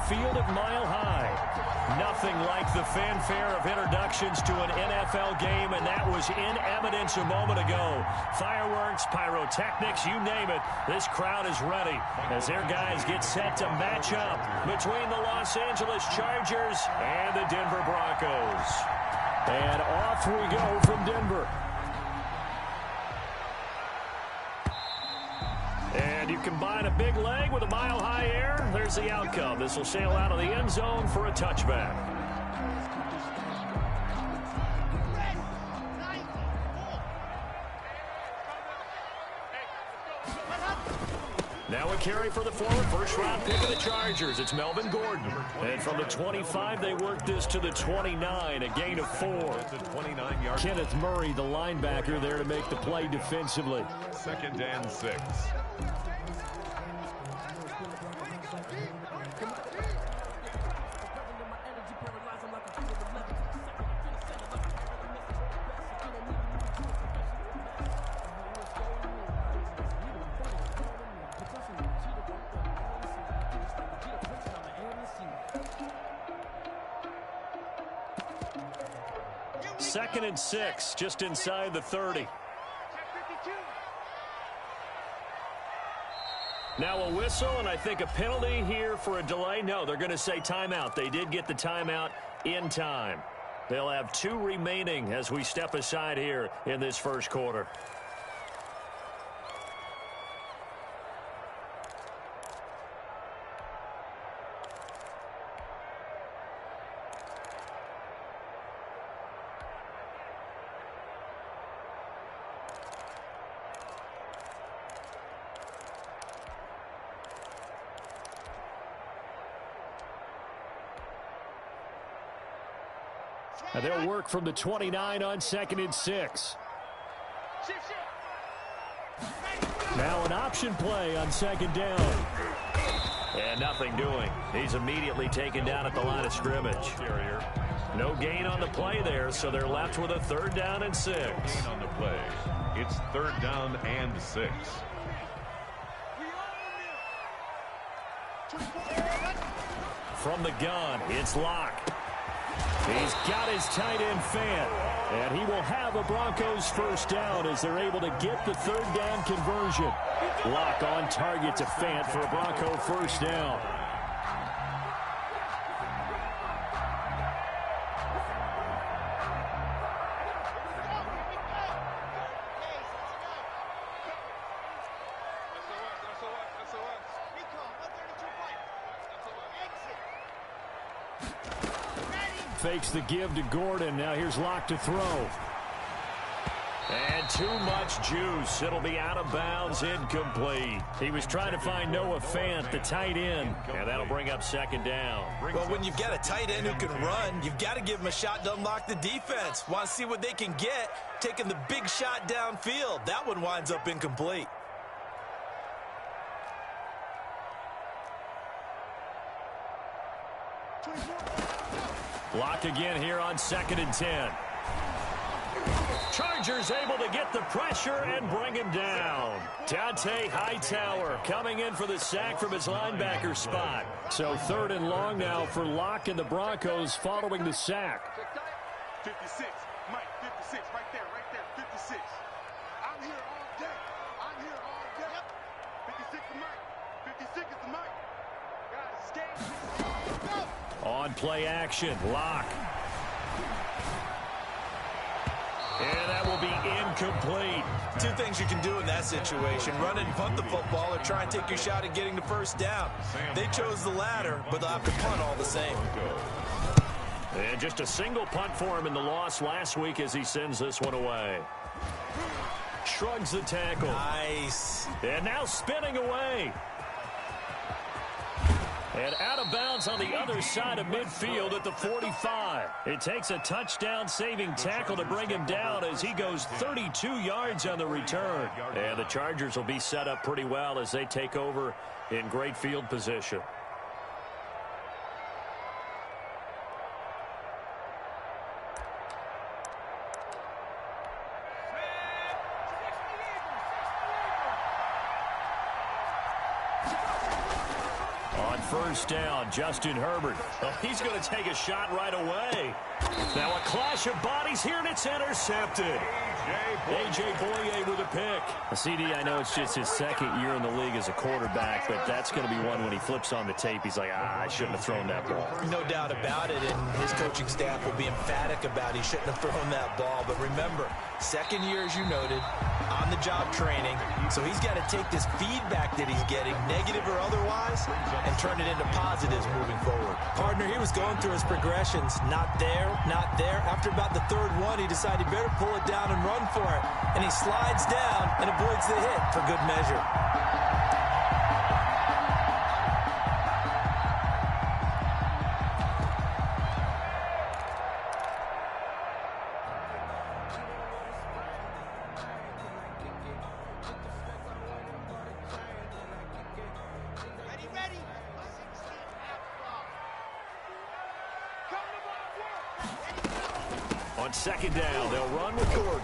field at Mile High. Nothing like the fanfare of introductions to an NFL game, and that was in evidence a moment ago. Fireworks, pyrotechnics, you name it. This crowd is ready as their guys get set to match up between the Los Angeles Chargers and the Denver Broncos. And off we go from Denver. And you combine a big leg with a mile-high air, there's the outcome. This will sail out of the end zone for a touchback. Now a carry for the former first-round pick of the Chargers. It's Melvin Gordon. And from the 25, they work this to the 29, a gain of 4. Kenneth Murray, the linebacker, there to make the play defensively. 2nd and 6. Second and 6, just inside the 30. Now a whistle, and I think a penalty here for a delay. No, they're going to say timeout. They did get the timeout in time. They'll have 2 remaining as we step aside here in this first quarter. And they'll work from the 29 on 2nd and 6. Now an option play on 2nd down. And nothing doing. He's immediately taken down at the line of scrimmage. No gain on the play there, so they're left with a 3rd down and 6. Gain on the play. It's 3rd down and 6. From the gun, it's Locke. He's got his tight end Fant, and he will have a Broncos first down as they're able to get the 3rd down conversion. Locke on target to Fant for a Bronco first down. Fakes the give to Gordon. Now here's Locke to throw. And too much juice. It'll be out of bounds, incomplete. He was trying to find Noah Fant, the tight end. And that'll bring up 2nd down. Well, when you've got a tight end who can run, you've got to give him a shot to unlock the defense. Want to see what they can get, taking the big shot downfield. That one winds up incomplete. Locke again here on 2nd and 10. Chargers able to get the pressure and bring him down. Dante Hightower coming in for the sack from his linebacker spot. So 3rd and long now for Locke and the Broncos following the sack. 56, Mike, 56, right there, 56. I'm here all day. I'm here all day. Yep. 56 is Mike. 56 is the Mike. Guys, escape. Go. On play action, Locke. And that will be incomplete. 2 things you can do in that situation: run and punt the football, or try and take your shot at getting the first down. They chose the latter, but they'll have to punt all the same. And just a single punt for him in the loss last week as he sends this one away. Shrugs the tackle. Nice. And now spinning away. And out of bounds on the other side of midfield at the 45. It takes a touchdown-saving tackle to bring him down as he goes 32 yards on the return. And the Chargers will be set up pretty well as they take over in great field position. first down. Justin Herbert. Well, he's going to take a shot right away. Now a clash of bodies here, and it's intercepted. A.J. Boye with a pick. CD, I know it's just his second year in the league as a quarterback, but that's going to be one when he flips on the tape. He's like, I shouldn't have thrown that ball. No doubt about it, and his coaching staff will be emphatic about he shouldn't have thrown that ball. But remember, second year, as you noted, on-the-job training. So he's got to take this feedback that he's getting, negative or otherwise, and turn it into positives moving forward. Partner, he was going through his progressions. Not there, not there. After about the third one, he decided he better pull it down and run for it. And he slides down and avoids the hit for good measure. On second down, they'll run with Gordon.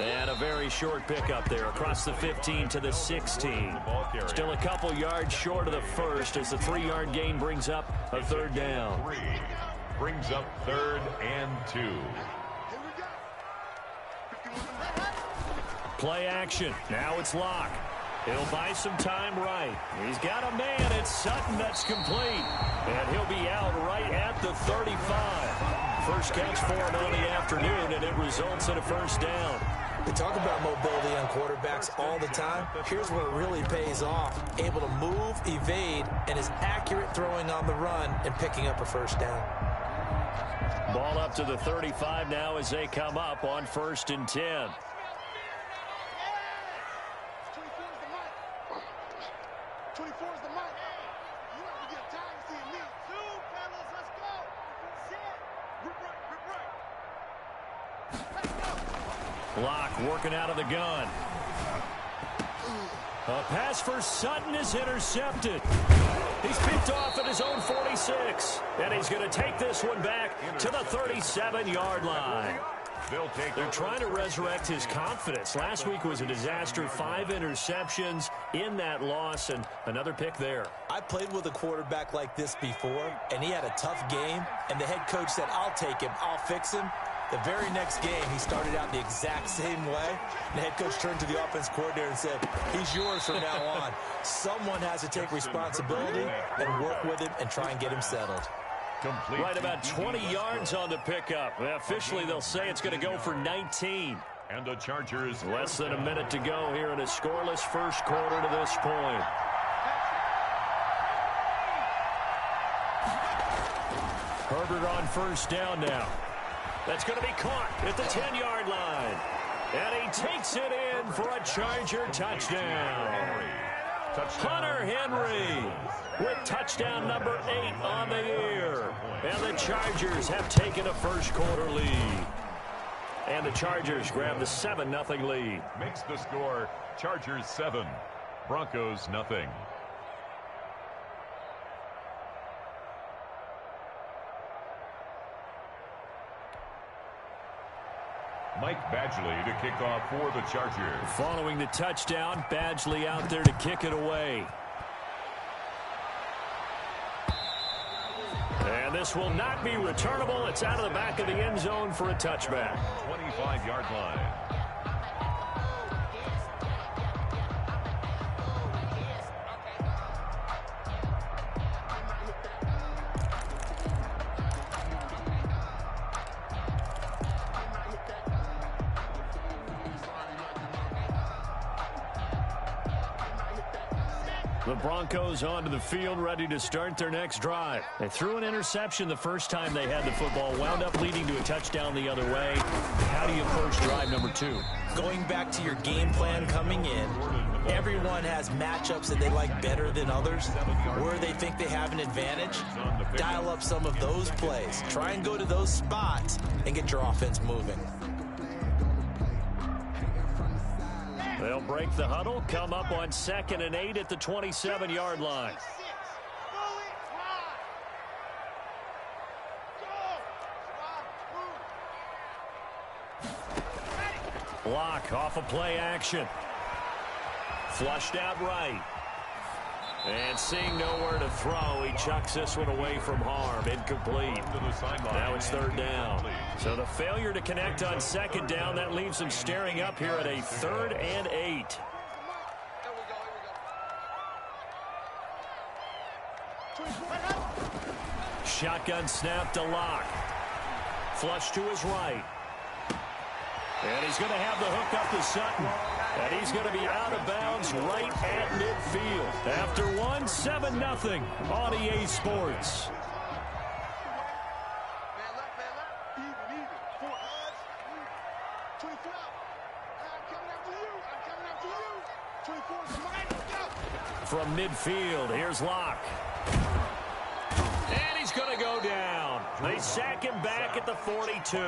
And a very short pickup there across the 15 to the 16. Still a couple yards short of the first as the 3-yard gain brings up a third down. Brings up 3rd and 2. Play action. Now it's Locke. He'll buy some time right. He's got a man. It's Sutton that's complete. And he'll be out right at the 35. First catch for him on the afternoon, and it results in a first down. We talk about mobility on quarterbacks all the time. Here's where it really pays off. Able to move, evade, and is accurate throwing on the run and picking up a first down. Ball up to the 35 now as they come up on 1st and 10. Locke working out of the gun. A pass for Sutton is intercepted. He's picked off at his own 46. And he's going to take this one back to the 37-yard line. They're trying to resurrect his confidence. Last week was a disaster. 5 interceptions in that loss, and another pick there. I played with a quarterback like this before, and he had a tough game, and the head coach said, I'll take him, I'll fix him. The very next game, he started out the exact same way. The head coach turned to the offense coordinator and said, he's yours from now on. Someone has to take responsibility and work with him and try and get him settled. Right about 20 yards on the pickup. Officially, they'll say it's going to go for 19. And the Chargers. Less than a minute to go here in a scoreless first quarter to this point. Herbert on first down now. That's going to be caught at the 10-yard line. And he takes it in for a Charger touchdown. Hunter Henry with touchdown number 8 on the year. And the Chargers have taken a first quarter lead. And the Chargers grab the 7-0 lead. Makes the score Chargers 7, Broncos nothing. Mike Badgley to kick off for the Chargers. Following the touchdown, Badgley out there to kick it away. And this will not be returnable. It's out of the back of the end zone for a touchback. 25-yard line. The Broncos onto the field, ready to start their next drive. They threw an interception the first time they had the football, wound up leading to a touchdown the other way. How do you approach drive number 2? Going back to your game plan coming in, everyone has matchups that they like better than others, where they think they have an advantage. Dial up some of those plays. Try and go to those spots and get your offense moving. They'll break the huddle, come up on 2nd and 8 at the 27-yard line. Locke off of play action. Flushed out right. And seeing nowhere to throw, he chucks this one away from harm. Incomplete. Now it's third down. So the failure to connect on second down, that leaves him staring up here at a 3rd and 8. Shotgun snap to Locke. Flush to his right. And he's going to have the hook up to Sutton. And he's going to be out of bounds right at midfield. After 7-0 on EA Sports. From midfield, here's Locke. And he's going to go down. They sack him back at the 42.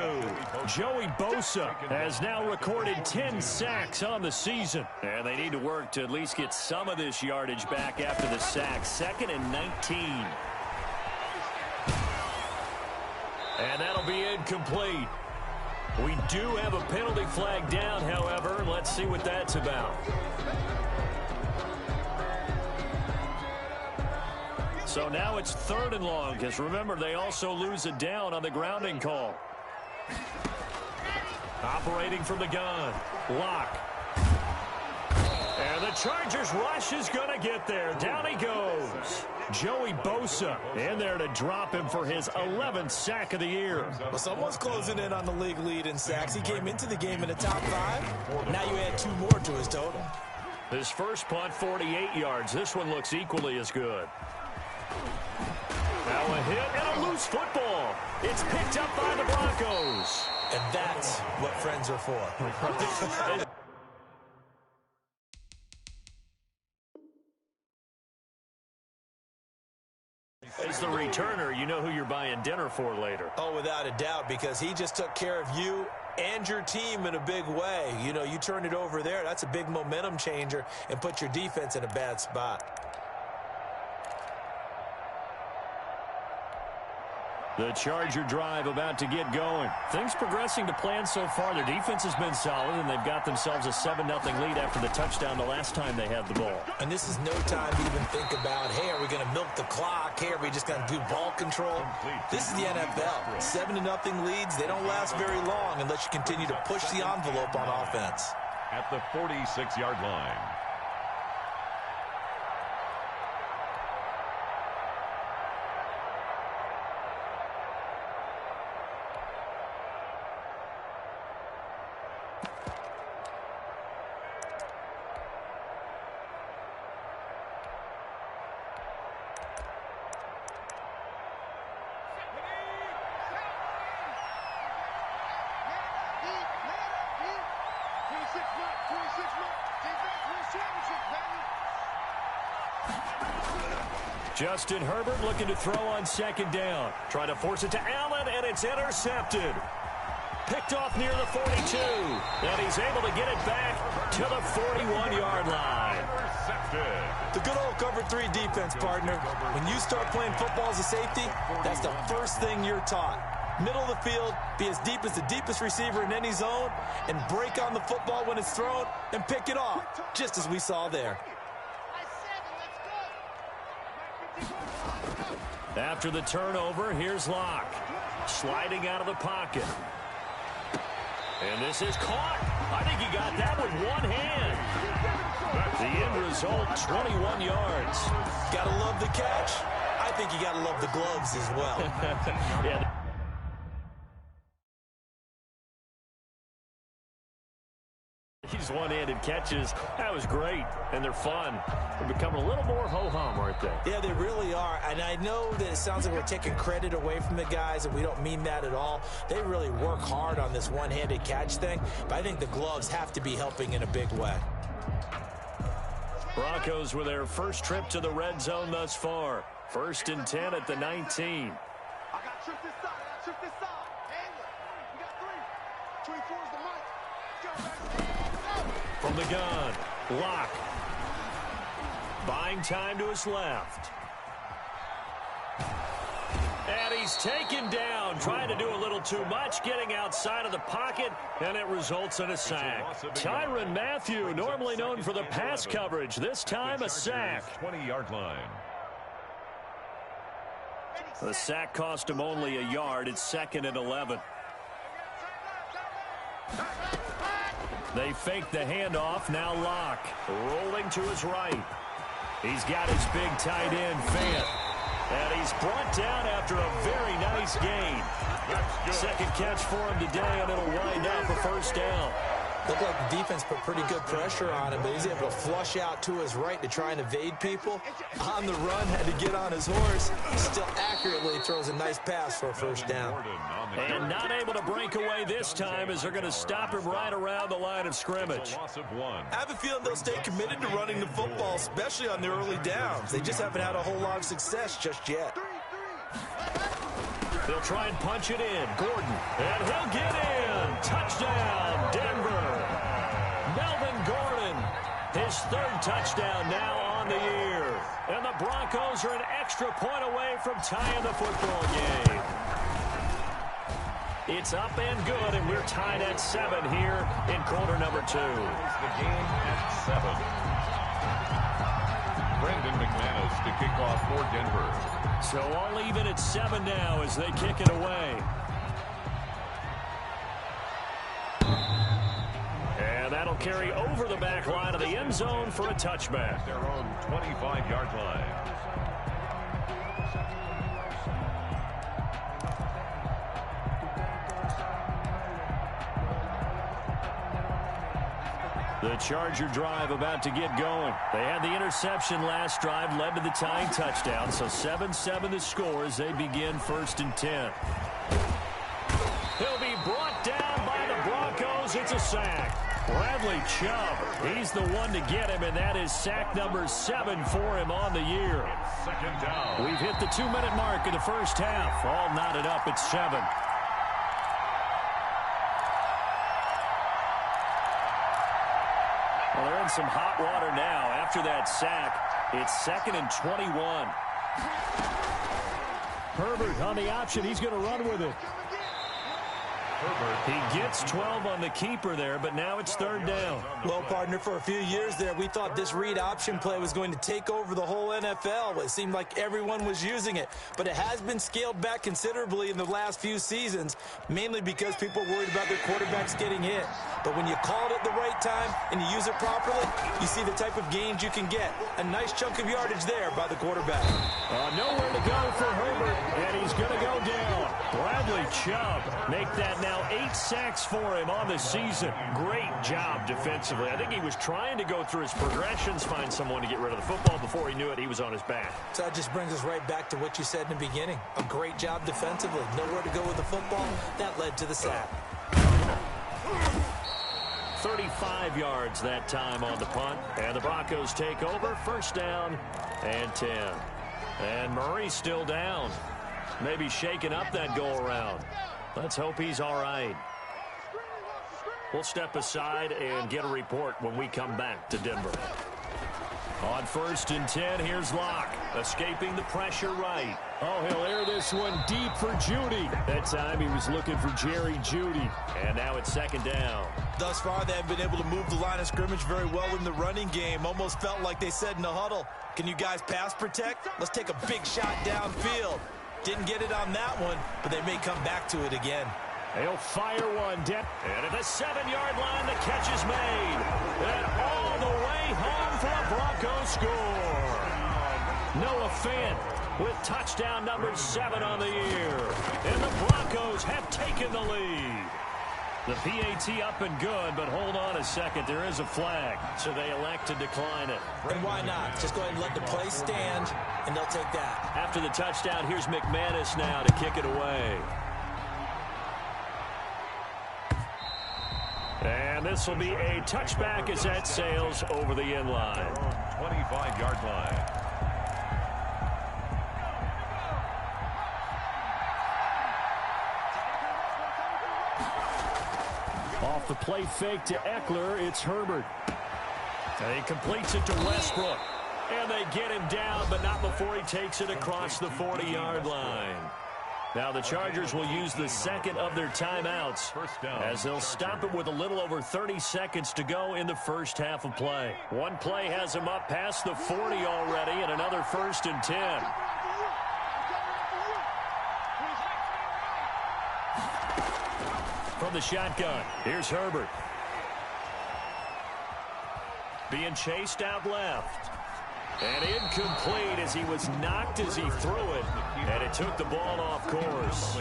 Joey Bosa has now recorded 10 sacks on the season. And they need to work to at least get some of this yardage back after the sack. 2nd and 19. And that'll be incomplete. We do have a penalty flag down, however. Let's see what that's about. So now it's 3rd and long, because remember, they also lose a down on the grounding call. Operating from the gun, Locke. And the Chargers rush is going to get there. Down he goes. Joey Bosa in there to drop him for his 11th sack of the year. Well, someone's closing in on the league lead in sacks. He came into the game in the top 5. Now you add 2 more to his total. His first punt, 48 yards. This one looks equally as good. Now a hit and a loose football. It's picked up by the Broncos. And that's what friends are for. As the returner, you know who you're buying dinner for later. Oh, without a doubt, because he just took care of you and your team in a big way. You know, you turn it over there, that's a big momentum changer and put your defense in a bad spot. The Charger drive about to get going. Things progressing to plan so far. Their defense has been solid, and they've got themselves a 7-0 lead after the touchdown the last time they had the ball. And this is no time to even think about, hey, are we going to milk the clock? Hey, are we just going to do ball control? This is the NFL. 7-0 leads, they don't last very long unless you continue to push the envelope on offense. At the 46-yard line. Justin Herbert looking to throw on second down. Trying to force it to Allen, and it's intercepted. Picked off near the 42. And he's able to get it back to the 41-yard line. The good old cover 3 defense, partner. When you start playing football as a safety, that's the first thing you're taught. Middle of the field, be as deep as the deepest receiver in any zone, and break on the football when it's thrown and pick it off, just as we saw there. After the turnover, here's Locke. Sliding out of the pocket. And this is caught. I think he got that with one hand. The end result, 21 yards. Gotta love the catch. I think you gotta love the gloves as well. Yeah. These one-handed catches, that was great, and they're fun. They're becoming a little more ho-hum, aren't they? Yeah, they really are, and I know that it sounds like we're taking credit away from the guys, and we don't mean that at all. They really work hard on this one-handed catch thing, but I think the gloves have to be helping in a big way. Broncos with their first trip to the red zone thus far. 1st and 10 at the 19. I got trick this side. Handler. We got 3. 24 is the mic. From the gun, Locke. Buying time to his left. And he he's taken down, trying to do a little too much, getting outside of the pocket, and it results in a sack. Tyrann Mathieu, normally known for the pass coverage, this time a sack. 20-yard line. The sack cost him only a yard. It's 2nd and 11. They fake the handoff. Now Locke rolling to his right. He's got his big tight end, Fant. And he's brought down after a very nice gain. Second catch for him today, and it'll wind up a first down. Looked like the defense put pretty good pressure on him, but he's able to flush out to his right to try and evade people. On the run, had to get on his horse. Still accurately throws a nice pass for a first down. And not able to break away this time as they're going to stop him right around the line of scrimmage. I have a feeling they'll stay committed to running the football, especially on the early downs. They just haven't had a whole lot of success just yet. They'll try and punch it in. Gordon. And he'll get in. Touchdown, Denver. Melvin Gordon. His 3rd touchdown now on the year. And the Broncos are an extra point away from tying the football game. It's up and good, and we're tied at 7 here in quarter number 2. The game at 7. Brendan McManus to kick off for Denver. So all even at 7 now as they kick it away. And that'll carry over the back line of the end zone for a touchback. Their own 25-yard line. The Charger drive about to get going. They had the interception last drive, led to the tying touchdown. So 7-7 the score as they begin 1st and 10. He'll be brought down by the Broncos. It's a sack. Bradley Chubb, he's the one to get him, and that is sack number 7 for him on the year. 2nd down. We've hit the 2-minute mark in the first half. All knotted up at 7. Well, they're in some hot water now. After that sack, it's 2nd and 21. Herbert on the option. He's going to run with it. He gets 12 on the keeper there, but now it's 3rd down. Well, partner, for a few years there, we thought this read option play was going to take over the whole NFL. It seemed like everyone was using it, but it has been scaled back considerably in the last few seasons, mainly because people are worried about their quarterbacks getting hit. But when you call it at the right time and you use it properly, you see the type of gains you can get. A nice chunk of yardage there by the quarterback. Nowhere to go for Herbert, and he's going to go down. Bradley Chubb make that now 8 sacks for him on the season. Great job defensively. I think he was trying to go through his progressions, find someone to get rid of the football. Before he knew it, he was on his back. So that just brings us right back to what you said in the beginning. A great job defensively. Nowhere to go with the football. That led to the sack. 35 yards that time on the punt. And the Broncos take over. 1st down and 10. And Murray's still down. Maybe shaking up that go-around. Let's hope he's all right. We'll step aside and get a report when we come back to Denver. On 1st and 10, here's Locke. Escaping the pressure right. Oh, he'll air this one deep for Jeudy. That time he was looking for Jerry Jeudy. And now it's 2nd down. Thus far, they have been able to move the line of scrimmage very well in the running game. Almost felt like they said in the huddle, can you guys pass protect? Let's take a big shot downfield. Didn't get it on that one, but they may come back to it again. He'll fire one down. And at the 7-yard line, the catch is made. And all the way home for a Broncos score. Noah Fant with touchdown number 7 on the year. And the Broncos have taken the lead. The PAT up and good, but hold on a second. There is a flag, so they elect to decline it. And why not? Just go ahead and let the play stand, and they'll take that. After the touchdown, here's McManus now to kick it away. And this will be a touchback as that sails over the end line. 25-yard line. Off the play fake to Eckler, it's Herbert. And he completes it to Westbrook. And they get him down, but not before he takes it across the 40-yard line. Now the Chargers will use the second of their timeouts as they'll stop it with a little over 30 seconds to go in the first half of play. One play has them up past the 40 already, and another 1st and 10. From the shotgun, here's Herbert. Being chased out left. And incomplete as he was knocked as he threw it. And it took the ball off course.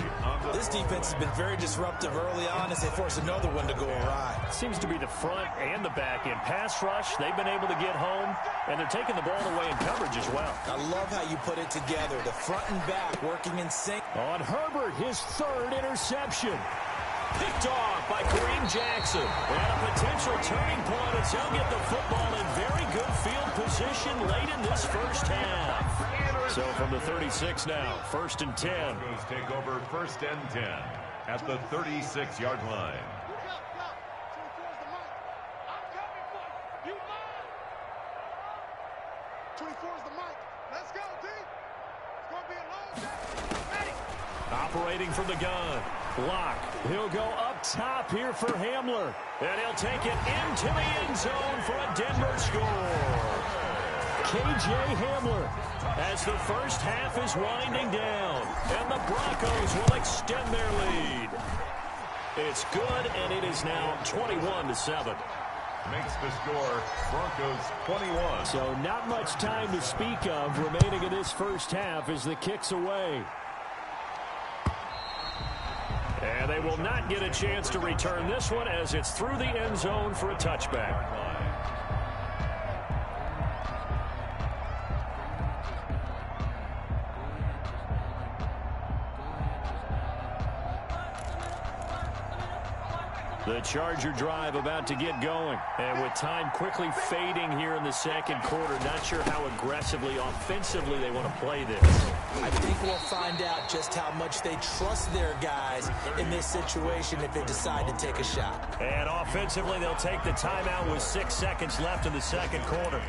This defense has been very disruptive early on as they force another one to go awry. Seems to be the front and the back end. Pass rush, they've been able to get home. And they're taking the ball away in coverage as well. I love how you put it together. The front and back working in sync. On Herbert, his 3rd interception. Picked off by Kareem Jackson. And a potential turning point as he'll get the football in very good field position late in this first half. So from the 36 now, 1st and 10. Broncos take over 1st and 10 at the 36-yard line. 24's the mic. Let's go, D. It's going to be a long day. Ready. Operating from the gun. Block. He'll go up top here for Hamler. And he'll take it into the end zone for a Denver score. K.J. Hamler as the first half is winding down. And the Broncos will extend their lead. It's good, and it is now 21-7. Makes the score Broncos 21. So not much time to speak of remaining in this first half as the kick's away. And they will not get a chance to return this one as it's through the end zone for a touchback. The Charger drive about to get going. And with time quickly fading here in the second quarter, not sure how aggressively, offensively they want to play this. I think we'll find out just how much they trust their guys in this situation if they decide to take a shot. And offensively, they'll take the timeout with 6 seconds left in the second quarter.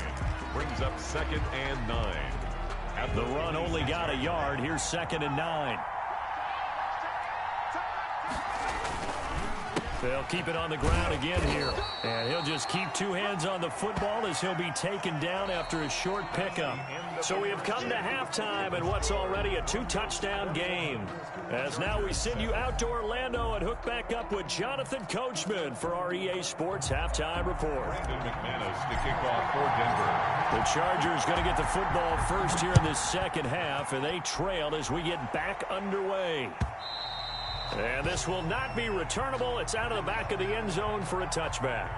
Brings up 2nd and 9. The run only got a yard. Here's 2nd and 9. They'll keep it on the ground again here. And he'll just keep 2 hands on the football as he'll be taken down after a short pickup. So we have come to halftime in what's already a 2-touchdown game. As now we send you out to Orlando and hook back up with Jonathan Coachman for our EA Sports Halftime Report. Brandon McManus to kick off for Denver. The Chargers going to get the football first here in this second half, and they trail as we get back underway. And this will not be returnable. It's out of the back of the end zone for a touchback.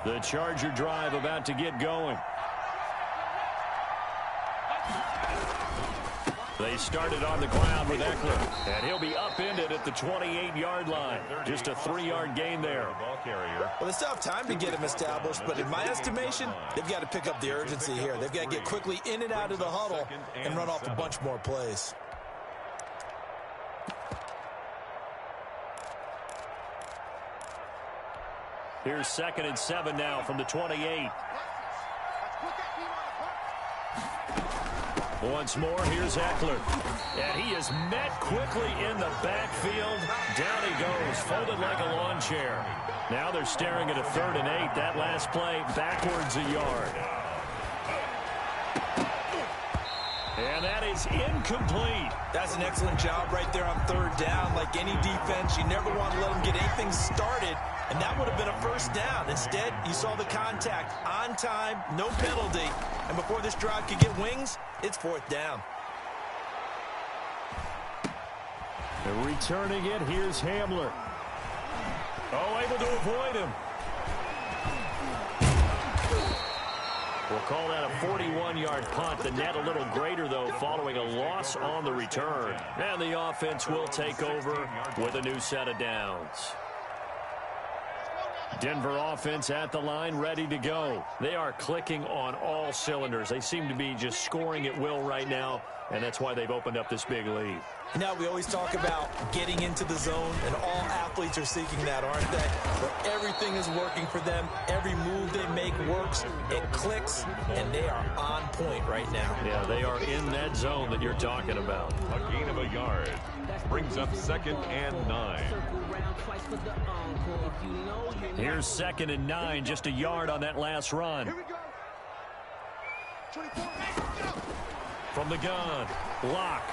The Charger drive about to get going. They started on the ground with Eckler, and he'll be upended at the 28-yard line. Just a 3-yard gain there. Well, they still have time to get him established, but in my estimation, they've got to pick up the urgency here. They've got to get quickly in and out of the huddle and run off a bunch more plays. Here's 2nd and 7 now from the 28. Once more, here's Eckler. And he is met quickly in the backfield. Down he goes, folded like a lawn chair. Now they're staring at a 3rd and 8. That last play, backwards a yard. And that is incomplete. That's an excellent job right there on 3rd down. Like any defense, you never want to let them get anything started, and that would have been a 1st down. Instead, you saw the contact on time, no penalty, and before this drive could get wings, it's 4th down. And returning it, here's Hamler. Oh, able to avoid him. We'll call that a 41-yard punt. The net a little greater, though, following a loss on the return. And the offense will take over with a new set of downs. Denver offense at the line, ready to go. They are clicking on all cylinders. They seem to be just scoring at will right now, and that's why they've opened up this big lead. Now, we always talk about getting into the zone, and all athletes are seeking that, aren't they? Where everything is working for them, every move they make works, it clicks, and they are on point right now. Yeah, they are in that zone that you're talking about. A gain of a yard brings up 2nd and 9. Here's 2nd and 9, just a yard on that last run. Here we go. 24. Go. From the gun, Locke.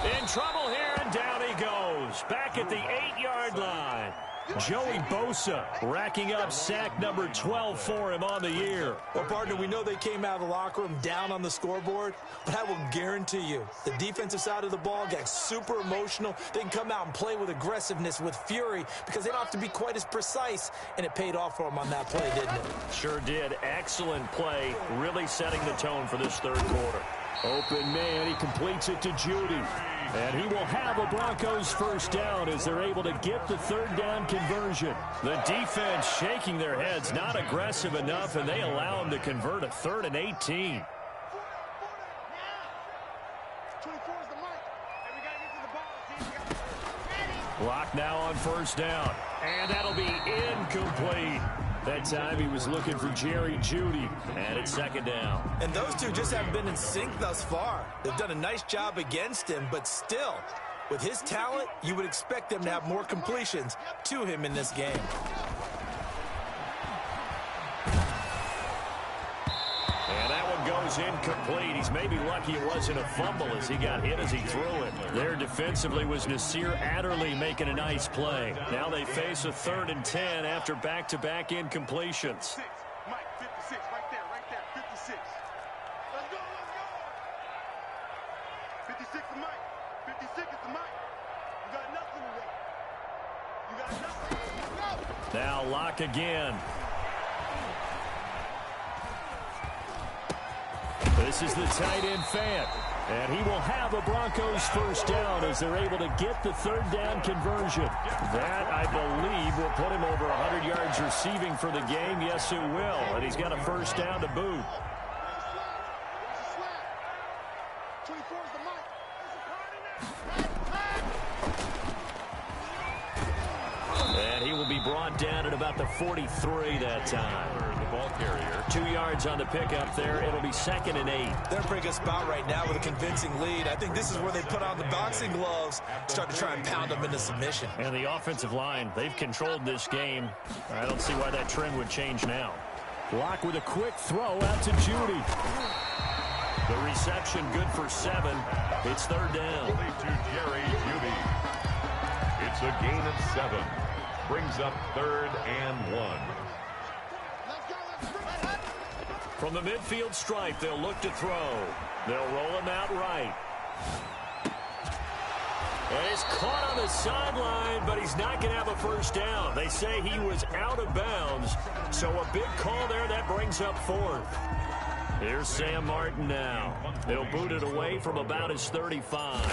In trouble here, and down he goes. Back at the 8-yard line. Joey Bosa racking up sack number 12 for him on the year. Well, partner, we know they came out of the locker room down on the scoreboard, but I will guarantee you the defensive side of the ball got super emotional. They can come out and play with aggressiveness, with fury, because they don't have to be quite as precise, and it paid off for them on that play, didn't it? Sure did. Excellent play, really setting the tone for this third quarter. Open man, he completes it to Judy. And he will have a Broncos first down as they're able to get the third down conversion. The defense shaking their heads, not aggressive enough, and they allow him to convert a 3rd and 18. 24 is the mic. And we got to get to the ball. Lock now on first down. And that'll be incomplete. That time he was looking for Jerry Jeudy, and it's 2nd down. And those two just haven't been in sync thus far. They've done a nice job against him, but still, with his talent, you would expect them to have more completions to him in this game. And that one goes incomplete. He's maybe lucky it wasn't a fumble as he got hit as he threw it. There defensively was Nasir Adderley making a nice play. Now they face a 3rd and 10 after back-to-back incompletions. Mike, 56, right there, 56. Let's go, let's go. 56 is Mike. 56 is the Mike. You got nothing today. You got nothing. Let's go. Now Lock again. This is the tight end Fant. And he will have a Broncos first down as they're able to get the 3rd down conversion. That, I believe, will put him over 100 yards receiving for the game. Yes, it will. And he's got a first down to boot. 24 is the mic. And he will be brought down at about the 43 that time. The ball carrier. 2 yards on the pickup there. It'll be 2nd and 8. They're in a pretty good spot right now with a convincing lead. I think this is where they put on the boxing gloves, start to try and pound them into submission. And the offensive line, they've controlled this game. I don't see why that trend would change now. Lock with a quick throw out to Judy. The reception good for 7. It's 3rd down. To Jerry Jeudy. It's a gain of 7. Brings up 3rd and 1. From the midfield stripe, they'll look to throw. They'll roll him out right. And he's caught on the sideline, but he's not going to have a first down. They say he was out of bounds, so a big call there that brings up 4th. Here's Sam Martin now. They'll boot it away from about his 35.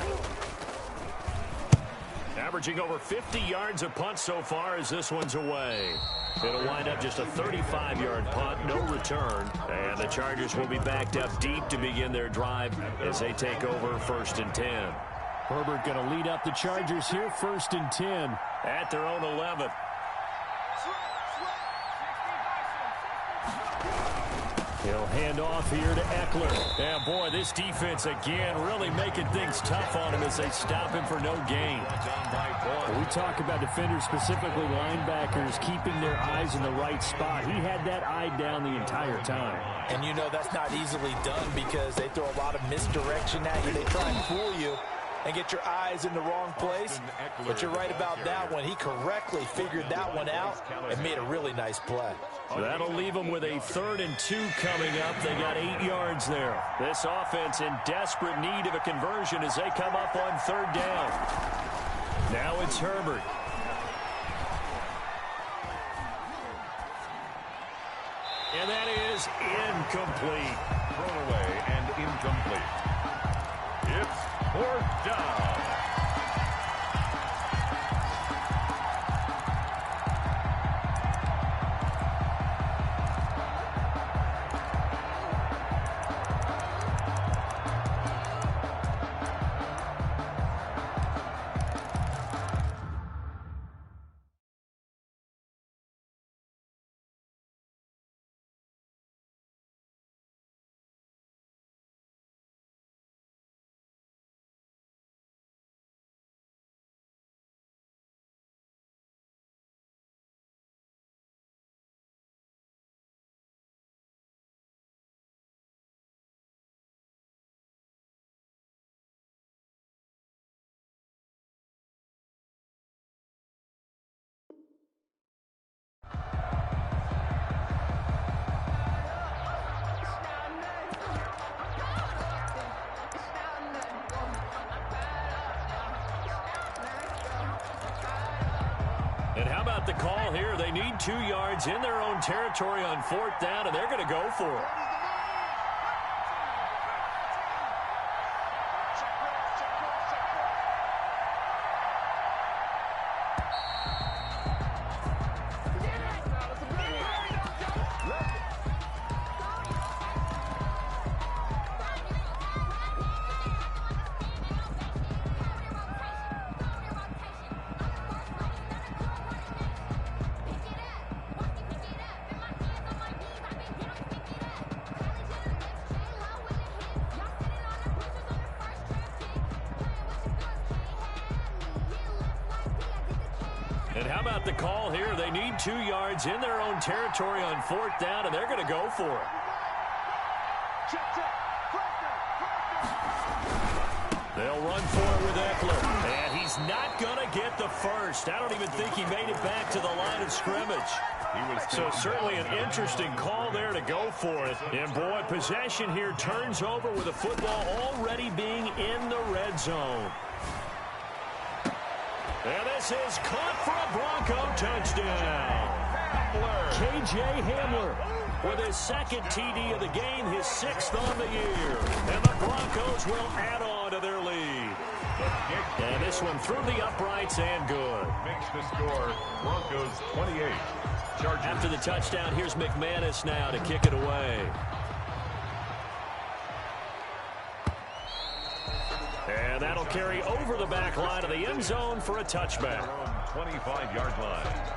Averaging over 50 yards a punt so far as this one's away. It'll wind up just a 35-yard punt, no return. And the Chargers will be backed up deep to begin their drive as they take over 1st and 10. Herbert going to lead up the Chargers here, 1st and 10 at their own 11. He'll hand off here to Eckler. And boy, this defense again really making things tough on him as they stop him for no gain. We talk about defenders, specifically linebackers, keeping their eyes in the right spot. He had that eye down the entire time. And you know that's not easily done because they throw a lot of misdirection at you. They try and fool you and get your eyes in the wrong place. But you're right about that one. He correctly figured that one out and made a really nice play. That'll leave them with a 3rd and 2 coming up. They got 8 yards there. This offense in desperate need of a conversion as they come up on 3rd down. Now it's Herbert. And that is incomplete. Thrown away and incomplete. It's 4th down. And how about the call here? They need 2 yards in their own territory on 4th down, and they're going to go for it. And how about the call here? They need 2 yards in their own territory on 4th down, and they're going to go for it. They'll run for it with Eckler. And he's not going to get the first. I don't even think he made it back to the line of scrimmage. So certainly an interesting call there to go for it. And boy, possession here turns over with the football already being in the red zone. And this is caught for a Bronco touchdown. K.J. Hamler with his 2nd TD of the game, his 6th on the year. And the Broncos will add on to their lead. And this one through the uprights and good. Makes the score Broncos 28. Chargers. After the touchdown, here's McManus now to kick it away. And that'll carry over the back line of the end zone for a touchback. 25-yard line.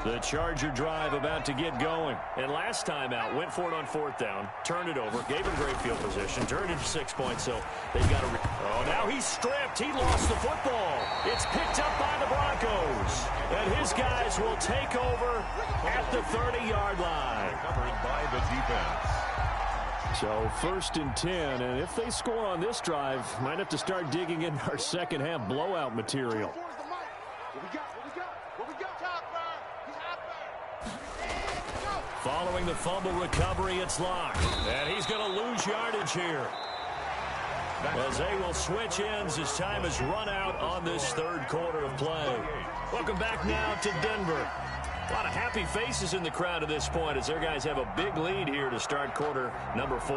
The Charger drive about to get going. And last time out, went for it on 4th down, turned it over, gave him great field position, turned it to 6 points, so they've got to... Oh, now he's stripped. He lost the football. It's picked up by the Broncos. And his guys will take over at the 30-yard line. Covered by the defense. So 1st and 10, and if they score on this drive, might have to start digging in our second-half blowout material. Following the fumble recovery, it's Locke. And he's going to lose yardage here. As they will switch ends as time has run out on this 3rd quarter of play. Welcome back now to Denver. A lot of happy faces in the crowd at this point as their guys have a big lead here to start quarter number 4.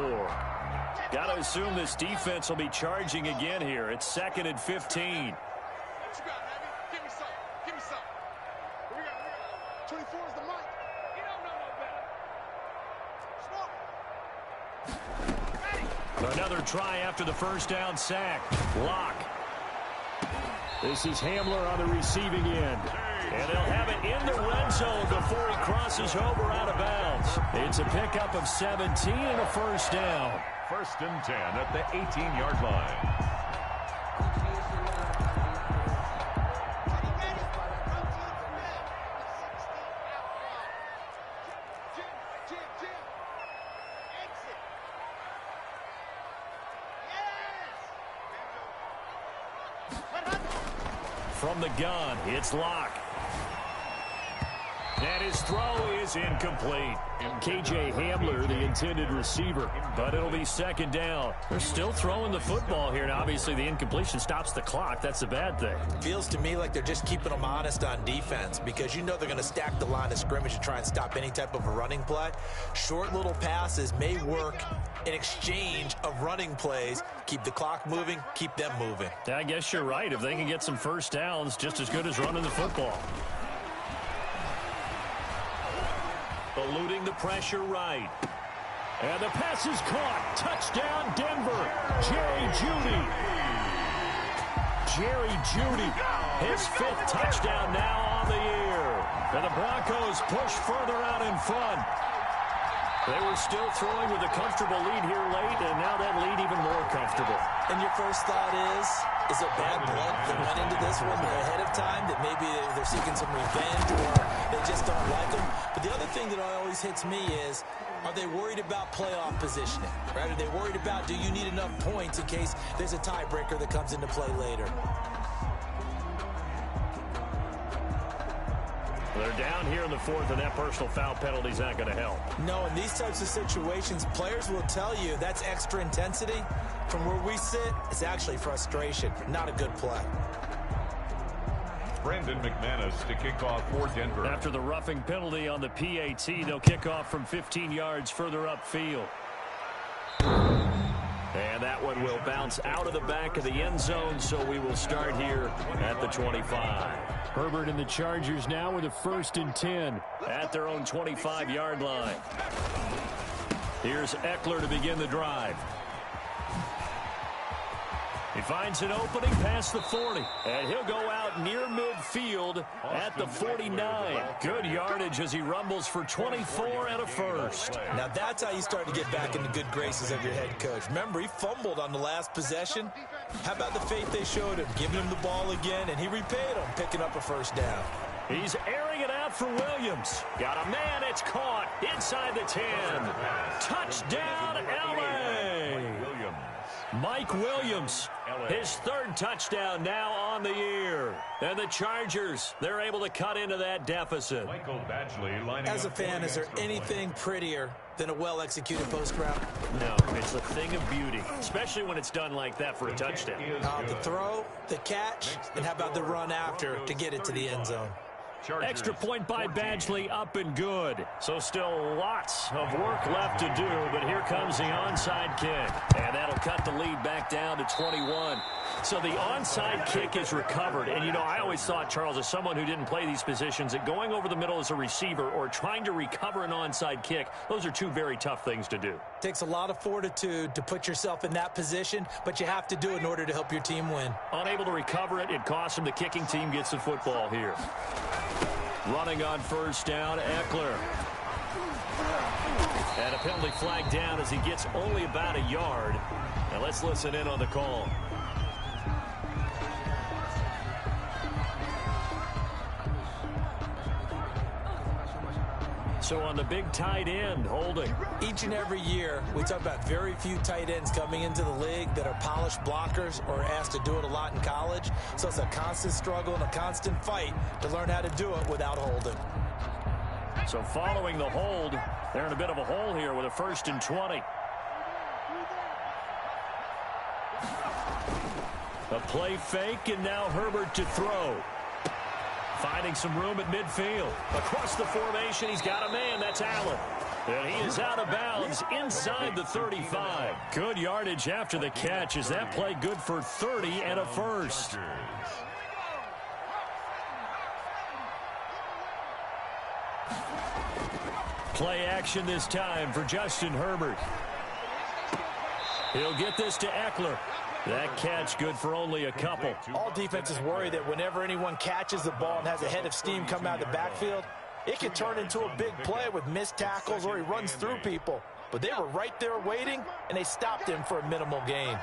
Got to assume this defense will be charging again here. It's 2nd and 15. Another try after the 1st down sack. Locke. This is Hamler on the receiving end. And they'll have it in the red zone before he crosses over out of bounds. It's a pickup of 17 and a 1st down. 1st and 10 at the 18-yard line. From the gun, it's Locke. And his throw is incomplete. K.J. Hamler, the intended receiver, but it'll be 2nd down. They're still throwing the football here, and obviously the incompletion stops the clock. That's a bad thing. Feels to me like they're just keeping them honest on defense because you know they're going to stack the line of scrimmage and try and stop any type of a running play. Short little passes may work in exchange of running plays. Keep the clock moving, keep them moving. I guess you're right. If they can get some 1st downs, just as good as running the football. Eluding the pressure right. And the pass is caught. Touchdown, Denver. Jerry Jeudy. Jerry Jeudy. His 5th touchdown now on the year. And the Broncos push further out in front. They were still throwing with a comfortable lead here late, and now that lead even more comfortable. And your first thought is it bad blood that went into this one ahead of time, that maybe they're seeking some revenge or they just don't like them? But the other thing that always hits me is, are they worried about playoff positioning? Right? Are they worried about, do you need enough points in case there's a tiebreaker that comes into play later? They're down here in the fourth, and that personal foul penalty is not going to help. No, in these types of situations, players will tell you that's extra intensity. From where we sit, it's actually frustration. Not a good play. Brandon McManus to kick off for Denver. After the roughing penalty on the PAT, they'll kick off from 15 yards further upfield. And that one will bounce out of the back of the end zone, so we will start here at the 25. Herbert and the Chargers now with a 1st and 10 at their own 25-yard line. Here's Eckler to begin the drive. He finds an opening past the 40, and he'll go out near midfield at the 49. Good yardage as he rumbles for 24 and a first. Now that's how you start to get back in the good graces of your head coach. Remember, he fumbled on the last possession. How about the faith they showed him, giving him the ball again, and he repaid him, picking up a 1st down. He's airing it out for Williams. Got a man, it's caught inside the 10. Touchdown, L.A. Mike Williams, his 3rd touchdown now on the year. And the Chargers, they're able to cut into that deficit. Michael Badgley lining As a fan, is there anything prettier than a well-executed post route? No, it's a thing of beauty, especially when it's done like that for a touchdown. The throw, the catch, and how about the run after to get it to the end zone? Extra point by Badgley, up and good. So still lots of work left to do, but here comes the onside kick. And that'll cut the lead back down to 21. So the onside kick is recovered. And, you know, I always thought, Charles, as someone who didn't play these positions, that going over the middle as a receiver or trying to recover an onside kick, those are two very tough things to do. Takes a lot of fortitude to put yourself in that position, but you have to do it in order to help your team win. Unable to recover it, it costs him. The kicking team gets the football here. Running on 1st down, Eckler. And a penalty flag down as he gets only about a yard. Now let's listen in on the call. So on the big tight end, holding. Each and every year, we talk about very few tight ends coming into the league that are polished blockers or asked to do it a lot in college. So it's a constant struggle and a constant fight to learn how to do it without holding. So following the hold, they're in a bit of a hole here with a 1st and 20. A play fake, and now Herbert to throw. Finding some room at midfield. Across the formation, he's got a man. That's Allen. And he is out of bounds inside the 35. Good yardage after the catch. Is that play good for 30 and a 1st? Play action this time for Justin Herbert. He'll get this to Eckler. That catch good for only a couple. All defenses worry that whenever anyone catches the ball and has a head of steam come out of the backfield, it can turn into a big play with missed tackles or he runs through people. But they were right there waiting, and they stopped him for a minimal gain.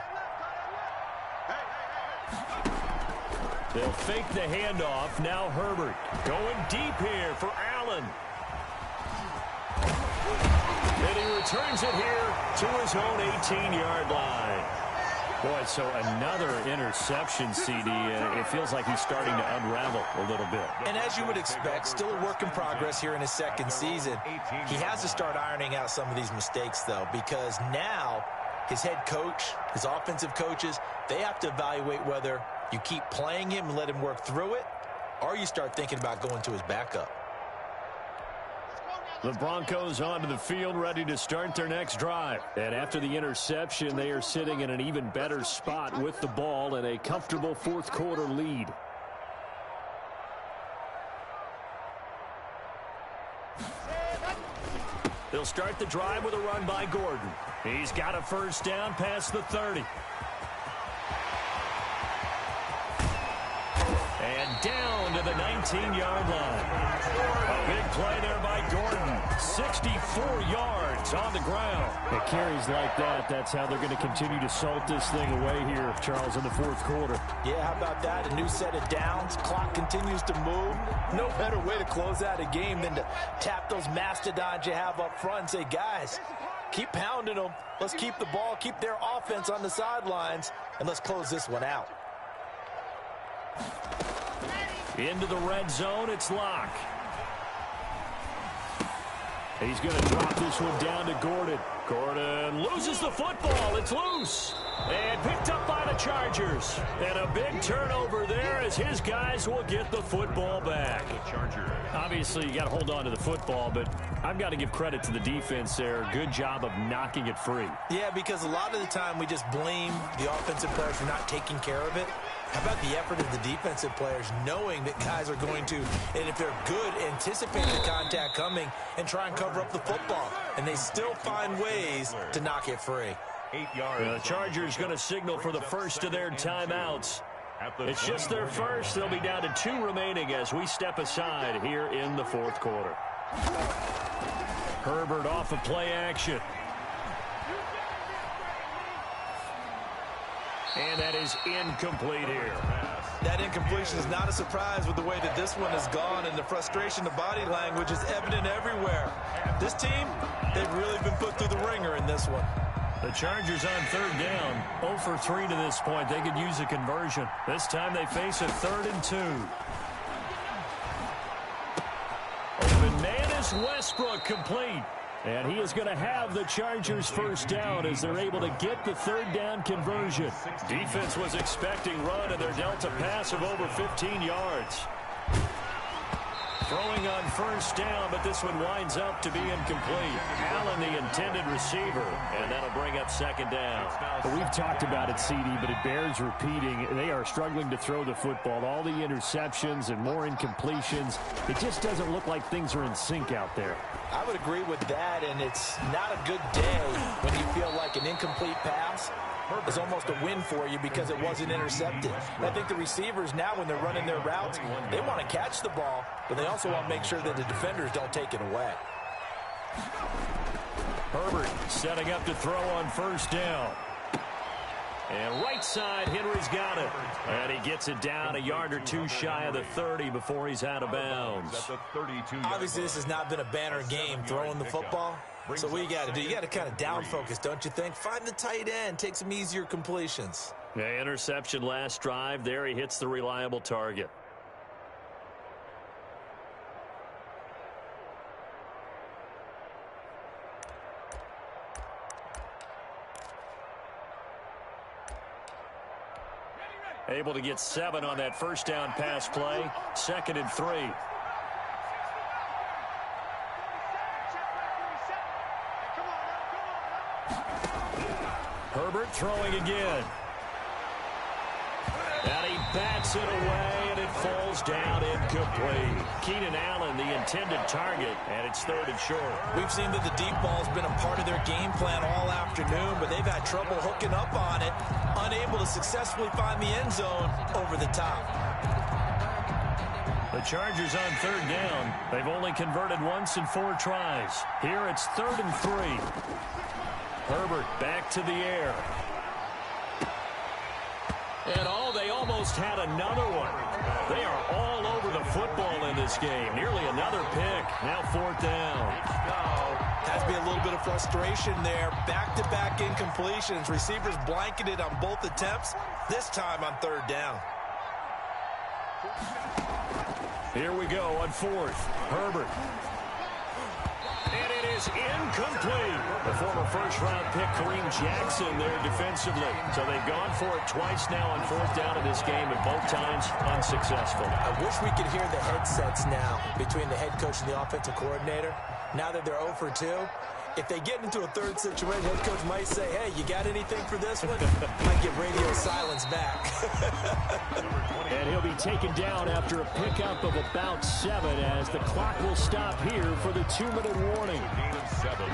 They'll fake the handoff. Now Herbert going deep here for Allen. And he returns it here to his own 18-yard line. Boy, so another interception, CD. It feels like he's starting to unravel a little bit. And as you would expect, still a work in progress here in his 2nd season. He has to start ironing out some of these mistakes, though, because now his head coach, his offensive coaches, they have to evaluate whether you keep playing him and let him work through it, or you start thinking about going to his backup. The Broncos onto the field, ready to start their next drive. And after the interception, they are sitting in an even better spot with the ball and a comfortable 4th quarter lead. They'll start the drive with a run by Gordon. He's got a 1st down past the 30. And down to the 19-yard line. A big play there by Gordon. 64 yards on the ground. It carries like that. That's how they're going to continue to salt this thing away here, Charles, in the 4th quarter. Yeah, how about that? A new set of downs. Clock continues to move. No better way to close out a game than to tap those mastodons you have up front and say, guys, keep pounding them. Let's keep the ball, keep their offense on the sidelines, and let's close this one out. Into the red zone, it's Locke. He's going to drop this one down to Gordon. Gordon loses the football. It's loose. And picked up by the Chargers. And a big turnover there as his guys will get the football back. Obviously, you got to hold on to the football, but I've got to give credit to the defense there. Good job of knocking it free. Yeah, because a lot of the time we just blame the offensive players for not taking care of it. How about the effort of the defensive players knowing that guys are going to, and if they're good, anticipate the contact coming and try and cover up the football. And they still find ways to knock it free. 8 yards. The Chargers going to signal for the first of their timeouts. It's just their first. They'll be down to 2 remaining as we step aside here in the fourth quarter. Herbert off of play action. And that is incomplete here. That incompletion is not a surprise with the way that this one has gone, and the frustration, the body language is evident everywhere. This team, they've really been put through the ringer in this one. The Chargers on third down, 0 for 3 to this point. They could use a conversion. This time they face a 3rd and 2. Open man is Westbrook, complete. And he is going to have the Chargers first down as they're able to get the 3rd down conversion. Defense was expecting run, and they're dealt a pass of over 15 yards. Throwing on first down, but this one winds up to be incomplete. Allen, the intended receiver, and that'll bring up 2nd down. Well, we've talked about it, CD, but it bears repeating. They are struggling to throw the football. All the interceptions and more incompletions. It just doesn't look like things are in sync out there. I would agree with that, and it's not a good day when you feel like an incomplete pass is almost a win for you because it wasn't intercepted. And I think the receivers now, when they're running their routes, they want to catch the ball, but they also want to make sure that the defenders don't take it away. Herbert setting up to throw on first down. And right side, Henry's got it. And he gets it down a yard or 2 shy of the 30 before he's out of bounds. Obviously, this has not been a banner game throwing the football. So what you got to do, you got to kind of down focus, don't you think? Find the tight end, take some easier completions. Yeah, interception last drive. There he hits the reliable target. Able to get 7 on that first down pass play. 2nd and 3. Herbert throwing again. And he bats it away, and it falls down incomplete. Keenan Allen, the intended target, and it's 3rd and short. We've seen that the deep ball's been a part of their game plan all afternoon, but they've had trouble hooking up on it, unable to successfully find the end zone over the top. The Chargers on 3rd down. They've only converted once in 4 tries. Here it's 3rd and 3. Herbert back to the air. And they almost had another one. They are all over the football in this game. Nearly another pick. Now 4th down. Has to be a little bit of frustration there. Back-to-back incompletions. Receivers blanketed on both attempts. This time on 3rd down. Here we go on 4th. Herbert. And it is incomplete. The former first-round pick, Kareem Jackson, there defensively. So they've gone for it twice now on 4th down in this game, and both times unsuccessful. I wish we could hear the headsets now between the head coach and the offensive coordinator. Now that they're 0 for 2, if they get into a 3rd situation, head coach might say, hey, you got anything for this one? Might get radio silence back. And he'll be taken down after a pickup of about 7 as the clock will stop here for the 2-minute warning. Gain of 7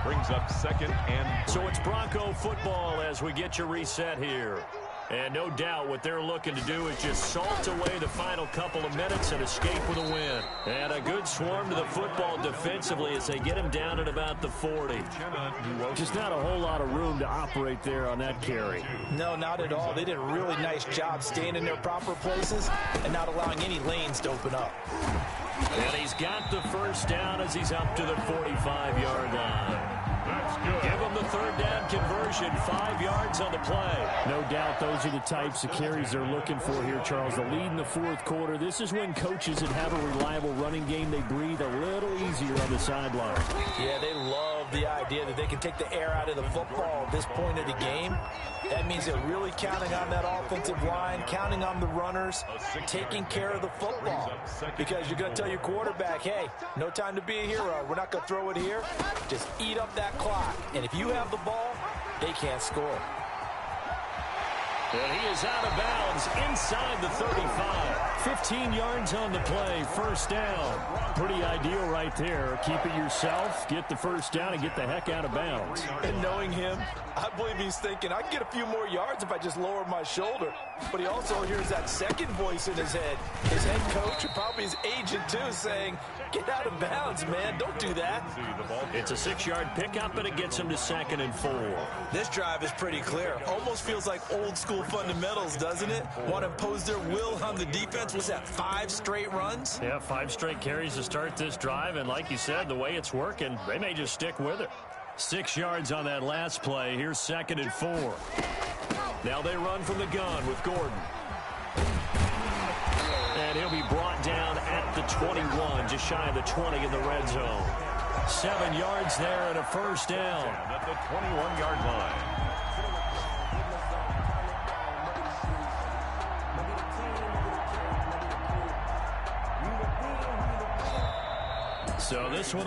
brings up 2nd and 3. So it's Bronco football as we get you reset here. And no doubt what they're looking to do is just salt away the final couple of minutes and escape with a win. And a good swarm to the football defensively as they get him down at about the 40. Just not a whole lot of room to operate there on that carry. No, not at all. They did a really nice job staying in their proper places and not allowing any lanes to open up. And he's got the first down as he's up to the 45-yard line. That's good. Give them the third down conversion, 5 yards on the play. No doubt those are the types of carries they're looking for here, Charles. The lead in the fourth quarter. This is when coaches that have a reliable running game, they breathe a little easier on the sideline. Yeah, they love the idea that they can take the air out of the football at this point of the game. That means they're really counting on that offensive line, counting on the runners, taking care of the football. Because you're going to tell your quarterback, hey, no time to be a hero. We're not going to throw it here. Just eat up that clock. And if you have the ball, they can't score. And he is out of bounds inside the 35. 15 yards on the play, first down. Pretty ideal right there. Keep it yourself, get the first down, and get the heck out of bounds. And knowing him, I believe he's thinking, I can get a few more yards if I just lower my shoulder. But he also hears that second voice in his head. His head coach, or probably his agent too, saying, get out of bounds, man. Don't do that. It's a 6-yard pickup, and it gets him to 2nd and 4. This drive is pretty clear. Almost feels like old school fundamentals, doesn't it? Want to impose their will on the defense. Was that 5 straight runs? Yeah, 5 straight carries to start this drive, and like you said, the way it's working, they may just stick with it. 6 yards on that last play. Here's 2nd and 4. Now they run from the gun with Gordon. And he'll be brought down at the 21, just shy of the 20 in the red zone. 7 yards there and a first down. At the 21-yard line. So this one